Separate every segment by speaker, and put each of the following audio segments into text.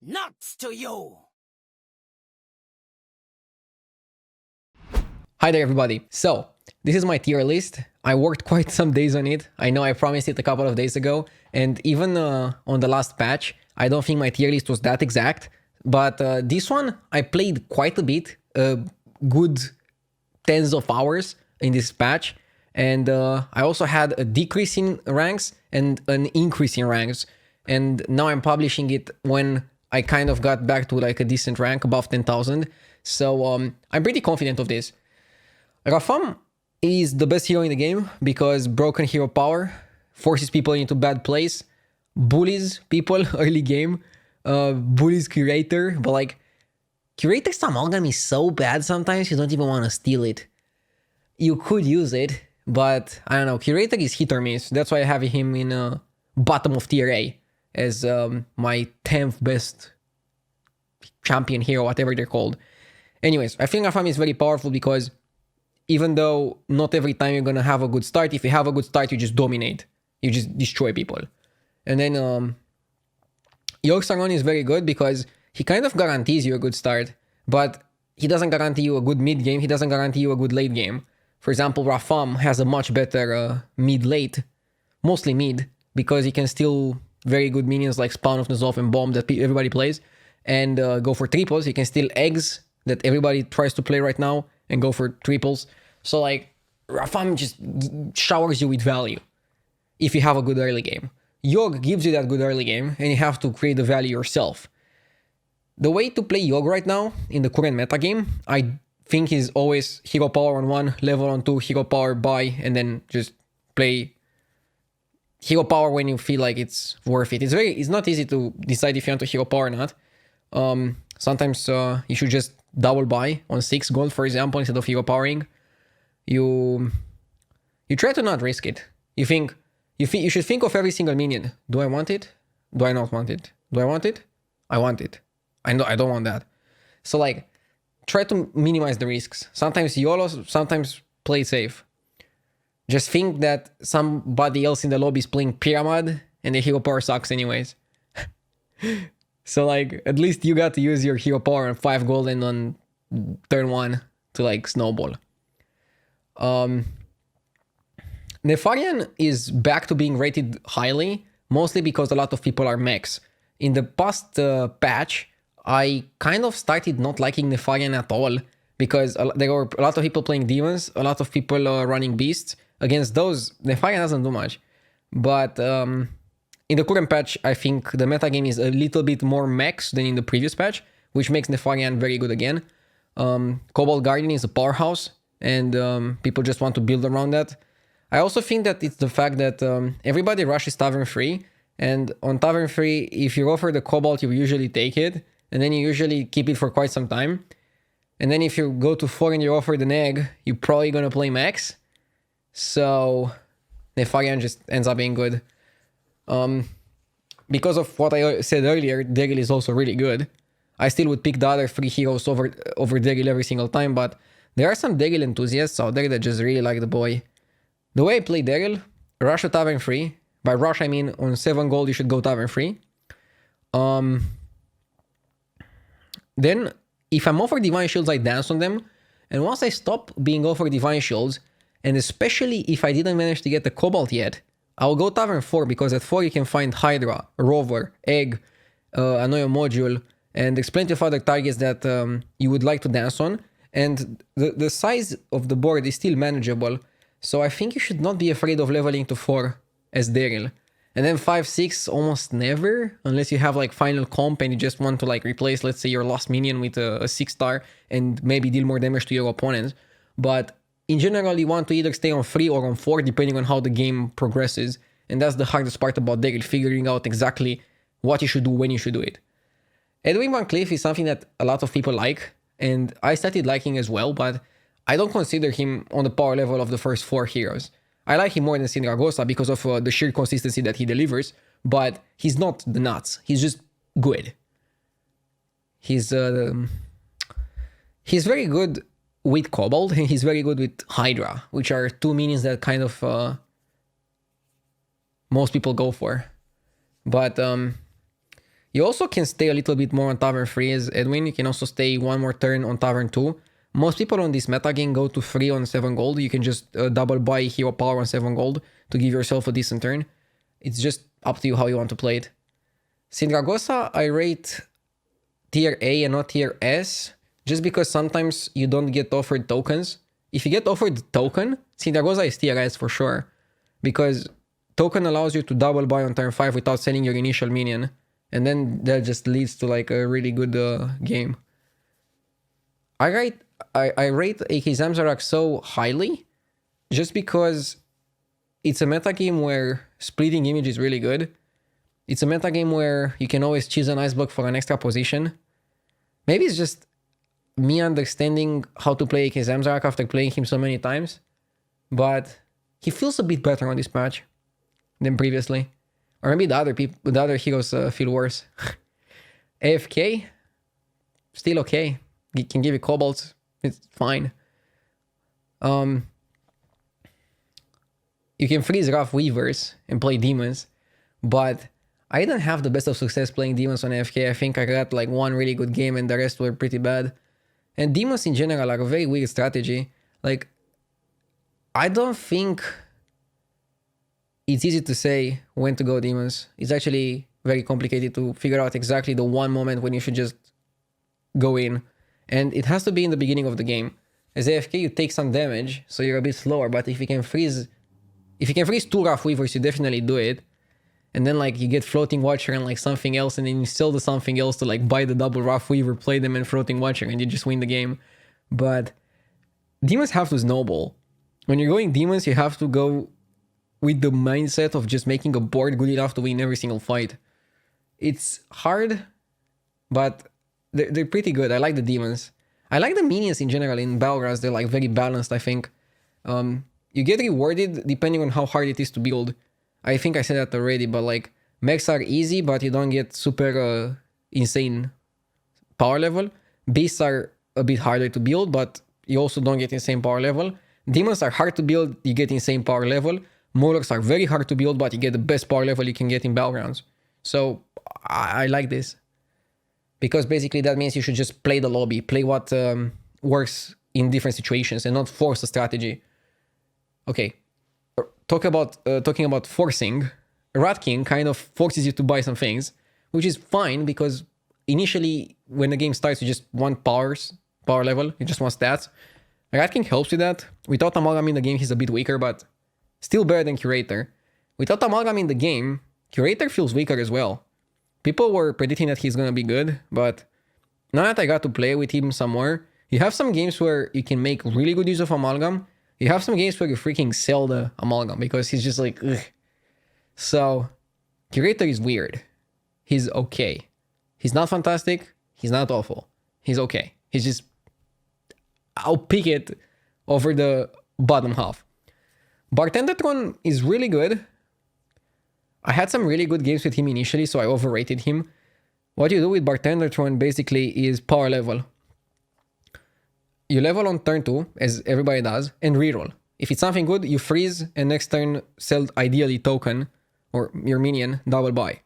Speaker 1: Nuts to you!
Speaker 2: Hi there everybody. So, this is my tier list. I worked quite some days on it. I know I promised it a couple of days ago, and even on the last patch, I don't think my tier list was that exact. But this one, I played quite a bit, good tens of hours in this patch, and I also had a decrease in ranks and an increase in ranks. And now I'm publishing it when I kind of got back to like a decent rank above 10,000. So I'm pretty confident of this. Rafam is the best hero in the game because broken hero power forces people into bad plays, bullies people early game, bullies curator, but like curator's amalgam is so bad sometimes you don't even want to steal it. You could use it, but I don't know, curator is hit or miss. That's why I have him in bottom of tier A as my 10th best champion hero, whatever they're called. Anyways, I think Rafam is very powerful because even though not every time you're gonna have a good start, if you have a good start, you just dominate. You just destroy people. And then Yoke is very good because he kind of guarantees you a good start, but he doesn't guarantee you a good mid game. He doesn't guarantee you a good late game. For example, Rafam has a much better mid-late, mostly mid, because he can steal very good minions like Spawn of Nuzolf and Bomb that everybody plays, and go for triples. He can steal eggs that everybody tries to play right now and go for triples. So like, Rafam just showers you with value if you have a good early game. Yoke gives you that good early game, and you have to create the value yourself. The way to play Yoke right now in the current meta game, I think is always hero power on 1, level on 2, hero power buy, and then just play hero power when you feel like it's worth it. It's not easy to decide if you want to hero power or not. Sometimes you should just double buy on 6 gold, for example, instead of hero powering. You try to not risk it. You should think of every single minion. Do I want it? Do I not want it? Do I want it? I want it. I know I don't want that. So like, try to minimize the risks. Sometimes YOLO, sometimes play safe. Just think that somebody else in the lobby is playing Pyramid and the hero power sucks anyways. So like, at least you got to use your hero power on 5 gold and on turn 1 to like snowball. Nefarian is back to being rated highly, mostly because a lot of people are mechs. In the past patch, I kind of started not liking Nefarian at all because there were a lot of people playing demons, a lot of people running beasts. Against those, Nefarian doesn't do much. But in the current patch, I think the metagame is a little bit more mechs than in the previous patch, which makes Nefarian very good again. Cobalt Guardian is a powerhouse, and people just want to build around that. I also think that it's the fact that everybody rushes Tavern 3, and on Tavern 3, if you offer the Cobalt, you usually take it, and then you usually keep it for quite some time. And then if you go to 4 and you offer an egg, you're probably gonna play max. So Nefarian just ends up being good. Because of what I said earlier, Daryl is also really good. I still would pick the other 3 heroes over Daryl every single time, but there are some Daryl enthusiasts out there that just really like the boy. The way I play Daryl, rush a Tavern 3. By rush, I mean on 7 gold, you should go Tavern 3. Then, if I'm offered Divine Shields, I dance on them. And once I stop being offered Divine Shields, and especially if I didn't manage to get the Cobalt yet, I'll go Tavern 4, because at 4 you can find Hydra, Rover, Egg, Annoy Module, and there's plenty of other targets that you would like to dance on. And the size of the board is still manageable, so I think you should not be afraid of leveling to 4 as Daryl. And then 5, 6, almost never, unless you have like final comp and you just want to like replace, let's say, your last minion with a 6-star and maybe deal more damage to your opponents. But in general, you want to either stay on 3 or on 4, depending on how the game progresses. And that's the hardest part about Daryl, figuring out exactly what you should do when you should do it. Edwin Van Cleef is something that a lot of people like, and I started liking as well, but I don't consider him on the power level of the first 4 heroes. I like him more than Sindragosa because of the sheer consistency that he delivers, but he's not the nuts. He's just good. He's very good with Cobalt, and he's very good with Hydra, which are 2 minions that kind of most people go for. But You also can stay a little bit more on Tavern 3 as Edwin. You can also stay one more turn on Tavern 2. Most people on this metagame go to 3 on 7 gold. You can just double buy hero power on 7 gold to give yourself a decent turn. It's just up to you how you want to play it. Sindragosa, I rate tier A and not tier S, just because sometimes you don't get offered tokens. If you get offered the token, Sindragosa is tier S for sure, because token allows you to double buy on turn 5 without selling your initial minion, and then that just leads to like a really good game. I rate AK Zamzarak so highly just because it's a metagame where splitting image is really good. It's a metagame where you can always choose an ice block for an extra position. Maybe it's just me understanding how to play AK Zamzarak after playing him so many times, but he feels a bit better on this patch than previously. Or maybe the other heroes feel worse. AFK, still okay. He can give you Cobalt, it's fine. You can freeze Rough Weavers and play Demons, but I didn't have the best of success playing Demons on AFK. I think I got like one really good game and the rest were pretty bad. And Demons in general are a very weird strategy. Like, I don't think it's easy to say when to go Demons. It's actually very complicated to figure out exactly the one moment when you should just go in. And it has to be in the beginning of the game. As AFK, you take some damage, so you're a bit slower, but if you can freeze 2 Rough Weavers, you definitely do it. And then like you get Floating Watcher and like something else, and then you sell the something else to like buy the double Rough Weaver, play them and Floating Watcher, and you just win the game. But Demons have to snowball. When you're going Demons, you have to go with the mindset of just making a board good enough to win every single fight. It's hard, but they're pretty good. I like the Demons. I like the minions in general in Battlegrounds. They're like very balanced, I think. You get rewarded depending on how hard it is to build. I think I said that already, but like mechs are easy, but you don't get super insane power level. Beasts are a bit harder to build, but you also don't get insane power level. Demons are hard to build, you get insane power level. Morlocks are very hard to build, but you get the best power level you can get in Battlegrounds. So I like this. Because basically that means you should just play the lobby, play what works in different situations and not force a strategy. Okay, talking about forcing, Rat King kind of forces you to buy some things, which is fine because initially when the game starts you just want power level, you just want stats. Rat King helps with that. Without Amalgam in the game he's a bit weaker, but still better than Curator. Without Amalgam in the game, Curator feels weaker as well. People were predicting that he's gonna be good, but now that I got to play with him some more, you have some games where you can make really good use of Amalgam. You have some games where you freaking sell the Amalgam because he's just like, ugh. So, Curator is weird. He's okay. He's not fantastic. He's not awful. He's okay. He's just, I'll pick it over the bottom half. Bartendertron is really good. I had some really good games with him initially, so I overrated him. What you do with Bartendertron basically is power level. You level on turn 2, as everybody does, and reroll. If it's something good, you freeze, and next turn sell ideally token, or your minion, double buy.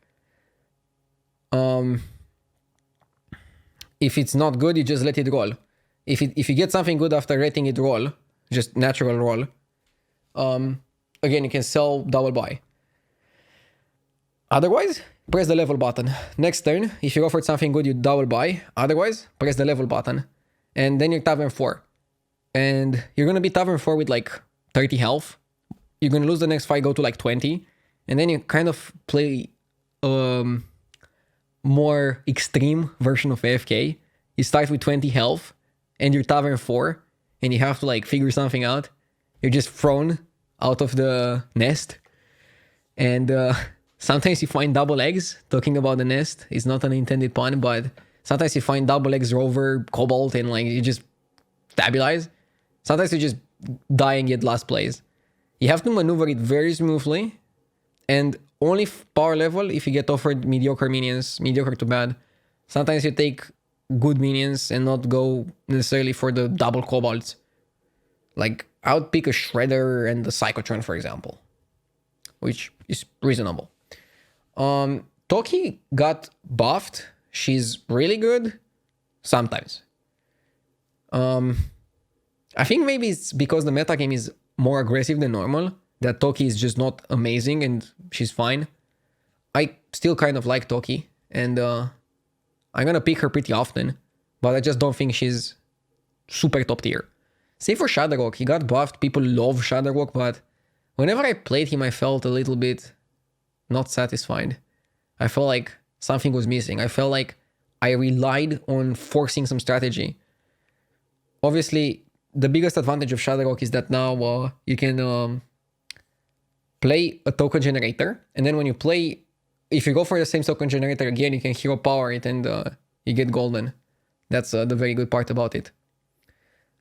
Speaker 2: If it's not good, you just let it roll. If you get something good after letting it roll, just natural roll, again, you can sell double buy. Otherwise, press the level button. Next turn, if you offered something good, you double buy. Otherwise, press the level button. And then you're Tavern 4. And you're going to be Tavern 4 with like 30 health. You're going to lose the next fight, go to like 20. And then you kind of play more extreme version of AFK. You start with 20 health and you're Tavern 4. And you have to like figure something out. You're just thrown out of the nest. And sometimes you find double eggs. Talking about the nest is not an intended pun, but sometimes you find double eggs, rover, cobalt, and like you just stabilize. Sometimes you just die and get last plays. You have to maneuver it very smoothly, and only power level if you get offered mediocre minions, mediocre to bad. Sometimes you take good minions and not go necessarily for the double cobalts. Like, I would pick a Shredder and the Psychotron, for example, which is reasonable. Toki got buffed. She's really good sometimes. I think maybe it's because the metagame is more aggressive than normal, that Toki is just not amazing and she's fine. I still kind of like Toki, and I'm gonna pick her pretty often, but I just don't think she's super top tier. Same for Shadowrock. He got buffed. People love Shadowrock, but whenever I played him, I felt a little bit not satisfied. I felt like something was missing. I felt like I relied on forcing some strategy. Obviously, the biggest advantage of Shadowrock is that now you can play a token generator, and then when you play, if you go for the same token generator again, you can hero power it and you get golden. That's the very good part about it.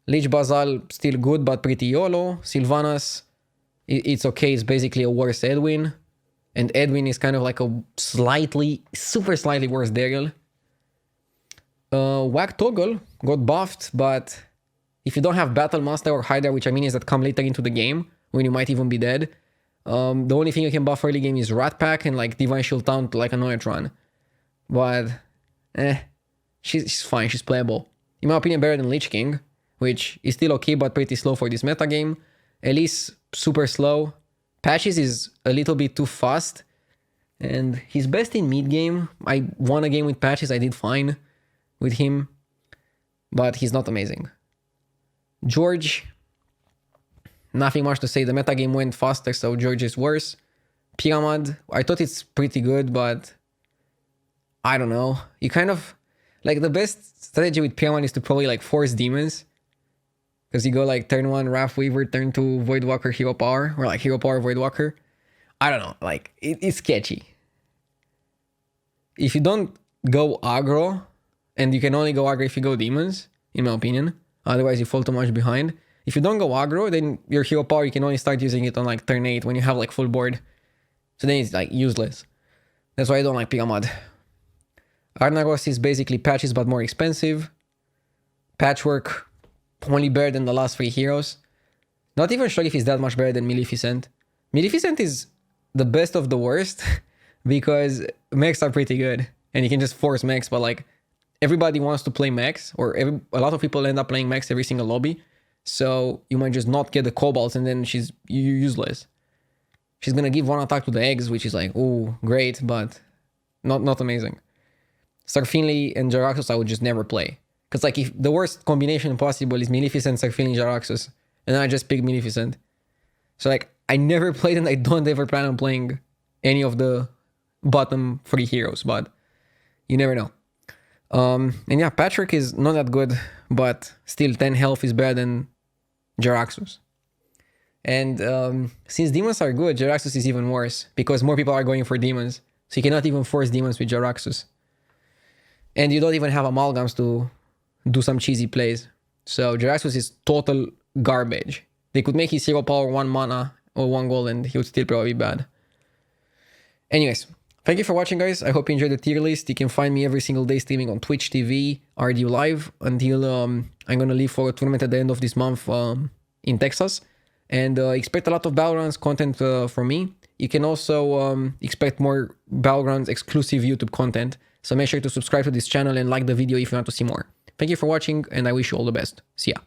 Speaker 2: Lich Basal, still good, but pretty YOLO. Sylvanas, it's okay. It's basically a worse Edwin. And Edwin is kind of like a super slightly worse Daryl. Whack Toggle got buffed, but if you don't have Battle Master or Hydra, which I mean is that come later into the game, when you might even be dead, the only thing you can buff early game is Rat Pack and like Divine Shield Taunt like a Noyatron. But, she's fine, she's playable. In my opinion, better than Lich King, which is still okay, but pretty slow for this metagame. Elise, super slow. Patches is a little bit too fast, and he's best in mid game. I won a game with Patches, I did fine with him, but he's not amazing. George, nothing much to say. The metagame went faster, so George is worse. Pyramid, I thought it's pretty good, but I don't know. You kind of, like, the best strategy with Pyramid is to probably like force demons. Because you go like turn 1 Wrath Weaver, turn 2 Voidwalker Hero Power, or like Hero Power Voidwalker. I don't know, like it's sketchy. If you don't go aggro, and you can only go aggro if you go demons, in my opinion, otherwise you fall too much behind. If you don't go aggro, then your Hero Power, you can only start using it on like turn 8 when you have like full board. So then it's like useless. That's why I don't like Pyramid. Arnagos is basically Patches but more expensive. Patchwork, only better than the last 3 heroes. Not even sure if he's that much better than Maleficent. Maleficent is the best of the worst because mechs are pretty good and you can just force mechs, but like everybody wants to play mechs, or a lot of people end up playing mechs every single lobby. So you might just not get the Cobalt and then she's useless. She's gonna give 1 attack to the eggs, which is like, oh, great, but not amazing. Sarfinley and Jaraxxus I would just never play. Because like if the worst combination possible is Maleficent, Sarfinley, Jaraxxus, and then I just pick Maleficent. So like I never played and I don't ever plan on playing any of the bottom 3 heroes, but you never know. And yeah, Patrick is not that good, but still 10 health is better than Jaraxxus. And since demons are good, Jaraxxus is even worse because more people are going for demons. So you cannot even force demons with Jaraxxus. And you don't even have amalgams to do some cheesy plays. So Jaraxxus is total garbage. They could make his hero power 1 mana or 1 gold and he would still probably be bad. Anyways, thank you for watching, guys. I hope you enjoyed the tier list. You can find me every single day streaming on Twitch TV, RDU Live, until I'm going to leave for a tournament at the end of this month in Texas. And expect a lot of Battlegrounds content from me. You can also expect more Battlegrounds exclusive YouTube content. So make sure to subscribe to this channel and like the video if you want to see more. Thank you for watching, and I wish you all the best. See ya.